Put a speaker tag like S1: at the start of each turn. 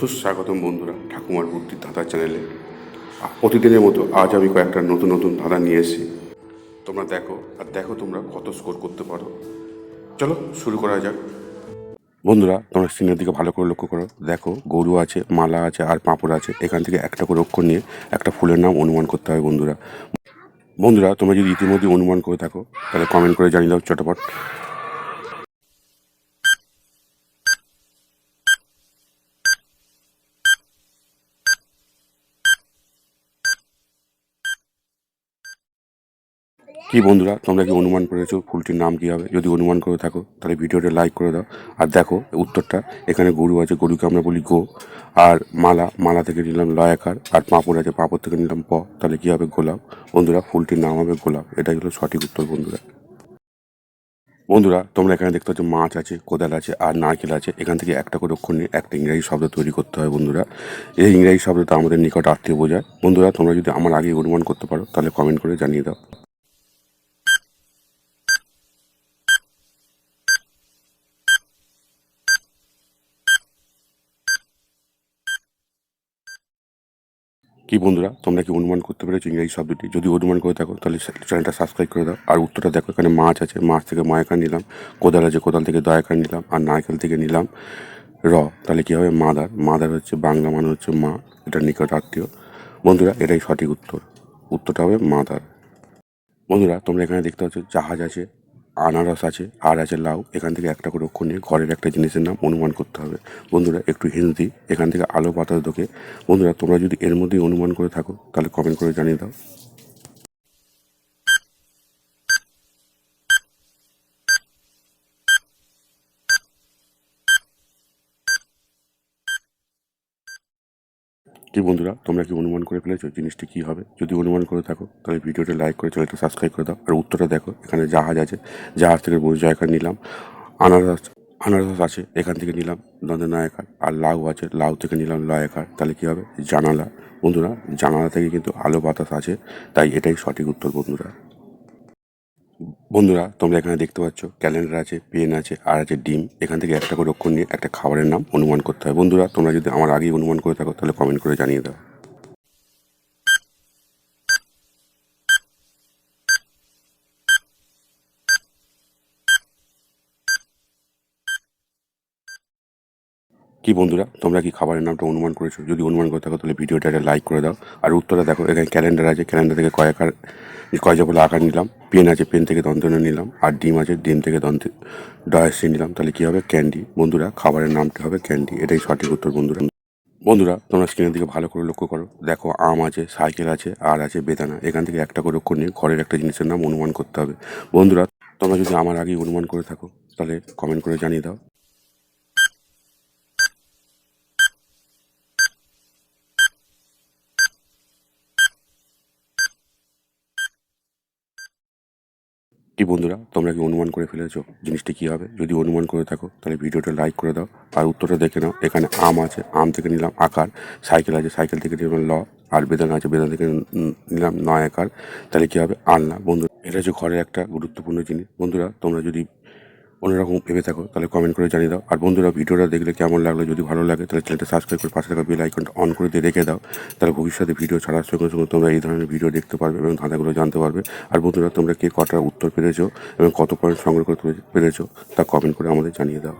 S1: সুস্বাগতম বন্ধুরা ঠাকুমার বুদ্ধির ধাঁধা চ্যানেলে। প্রতিদিনের মতো আজ আমি কয়েকটা নতুন নতুন ধাঁধা নিয়ে এসেছি। তোমরা দেখো আর দেখো তোমরা কত স্কোর করতে পারো। চলো শুরু করা যাক। বন্ধুরা তোমরা স্ক্রিনের দিকে ভালো করে লক্ষ্য করো। দেখো গরু আছে, মালা আছে আর পাঁপড় আছে। এখান থেকে একটা করে অক্ষর নিয়ে একটা ফুলের নাম অনুমান করতে হবে বন্ধুরা। বন্ধুরা তোমরা যদি ইতিমধ্যে অনুমান করে থাকো তাহলে কমেন্ট করে জানিয়ে দাও চটপট। কি বন্ধুরা তোমরা কি অনুমান করেছো ফুলটির নাম কী হবে? যদি অনুমান করে থাকো তাহলে ভিডিওটা লাইক করে দাও। আর দেখো উত্তরটা, এখানে গরু আছে, গরুকে আমরা বলি গো। আর মালা, মালা থেকে নিলাম লয়াকার। আর পাঁপড় আছে, পাঁপড় থেকে নিলাম প। তাহলে কী হবে? গোলাপ। বন্ধুরা ফুলটির নাম হবে গোলাপ। এটাই হলো সঠিক উত্তর বন্ধুরা। বন্ধুরা তোমরা এখানে দেখতে পাচ্ছ মাছ আছে, কোদাল আছে আর নারকেল আছে। এখান থেকে একটা করে অক্ষর নিয়ে একটা ইংরাজি শব্দ তৈরি করতে হয় বন্ধুরা। এই ইংরাজি শব্দটা আমাদের নিকট আত্মীয় বোঝায়। বন্ধুরা তোমরা যদি আমার আগে অনুমান করতে পারো তাহলে কমেন্ট করে জানিয়ে দাও। কি বন্ধুরা তোমরা কি অনুমান করতে পেরেছো ইংরেজি শব্দটি? যদি অনুমান করে থাকো তাহলে চ্যানেলটা সাবস্ক্রাইব করে দাও। আর উত্তরটা দেখো, এখানে মাছ আছে, মাছ থেকে ময়াকার নিলাম। কোদাল আছে, কোদাল থেকে দয়াকার নিলাম। আর নারকেল থেকে নিলাম র। তাহলে কী হবে? মাদার। মাদার হচ্ছে বাংলা মানে হচ্ছে মা, এটা নিকট আত্মীয়। বন্ধুরা এটাই সঠিক উত্তর। উত্তরটা হবে মাদার। বন্ধুরা তোমরা এখানে দেখতে পাচ্ছ জাহাজ আছে, আনারস আছে আর আছে লাউ। এখান থেকে একটা করে অক্ষর নিয়ে ঘরের একটা জিনিসের নাম অনুমান করতে হবে। বন্ধুরা একটু হিন্দি, এখান থেকে আলো বাতাস ঢোকে। বন্ধুরা তোমরা যদি এর মধ্যেই অনুমান করে থাকো তাহলে কমেন্ট করে জানিয়ে দাও। কি বন্ধুরা তোমরা কি অনুমান করে ফেলেছো জিনিসটি কী হবে? যদি অনুমান করে থাকো তাহলে ভিডিওটা লাইক করে চ্যানেলটা সাবস্ক্রাইব করে দাও। আর উত্তরটা দেখো, এখানে জাহাজ আছে, জাহাজ থেকে জয়কার নিলাম। আনারস, আনারস আছে, এখান থেকে নিলাম দন্তনায়কার। আর লাউ আছে, লাউ থেকে নিলাম লয়াকার। তাহলে কী হবে? জানালা। বন্ধুরা জানালা থেকে কিন্তু আলো বাতাস আছে, তাই এটাই সঠিক উত্তর বন্ধুরা। বন্ধুরা তোমরা এখানে দেখতে পাচ্ছ ক্যালেন্ডার আছে, পেন আছে আর আছে ডিম। এখান থেকে একটা করে অক্ষর নিয়ে একটা খাবারের নাম অনুমান করতে হয়। বন্ধুরা তোমরা যদি আমার আগেই অনুমান করে থাকো তাহলে কমেন্ট করে জানিয়ে দাও। কি বন্ধুরা তোমরা কি খাবারের নামটা অনুমান করেছো? যদি অনুমান করে থাকো তাহলে ভিডিওটা একটা লাইক করে দাও। আর উত্তরটা দেখো, এখানে ক্যালেন্ডার আছে, ক্যালেন্ডার থেকে কয় বলে আকার নিলাম। পেন আছে, পেন থেকে দন্তন নিলাম। আর ডিম আছে, ডিম থেকে ডয়াসি নিলাম। তাহলে কী হবে? ক্যান্ডি। বন্ধুরা খাবারের নামটা হবে ক্যান্ডি। এটাই সঠিক উত্তর বন্ধুরা। বন্ধুরা তোমরা স্ক্রিনের দিকে ভালো করে লক্ষ্য করো। দেখো আম আছে, সাইকেল আছে আর আছে বেদানা। এখান থেকে একটা করে অক্ষর নিয়ে ঘরের একটা জিনিসের নাম অনুমান করতে হবে। বন্ধুরা তোমরা যদি আমার আগেই অনুমান করে থাকো তাহলে কমেন্ট করে জানিয়ে দাও। কি বন্ধুরা তোমরা কি অনুমান করে ফেলেছো জিনিসটি কী হবে? যদি অনুমান করে থাকো তাহলে ভিডিওটা লাইক করে দাও। আর উত্তরটা দেখে নাও, এখানে আম আছে, আম থেকে নিলাম আকার। সাইকেল আছে, সাইকেল থেকে নিলাম ল। আর বেদানা আছে, বেদানা থেকে নিলাম নয় আকার। তাহলে কী হবে? আলনা। বন্ধু এটা হচ্ছে ঘরের একটা গুরুত্বপূর্ণ জিনিস। বন্ধুরা তোমরা যদি অন্যরকম ভেবে থাকো তাহলে কমেন্ট করে জানিয়ে দাও। আর বন্ধুরা ভিডিওটা দেখলে কেমন লাগলো, যদি ভালো লাগে তাহলে চ্যানেলটা সাবস্ক্রাইব করে পাশে থাকা বেল আইকনটা অন করে দিয়ে রেখে দাও। তাহলে ভবিষ্যতে ভিডিও ছাড়ার সঙ্গে সঙ্গে তোমরা এই ধরনের ভিডিও দেখতে পারবে এবং ধাঁধাগুলো জানতে পারবে। আর বন্ধুরা তোমরা কে কটার উত্তর পেরেছো এবং কত পয়েন্ট সংগ্রহ করতে পেরেছো তা কমেন্ট করে আমাদের জানিয়ে দাও।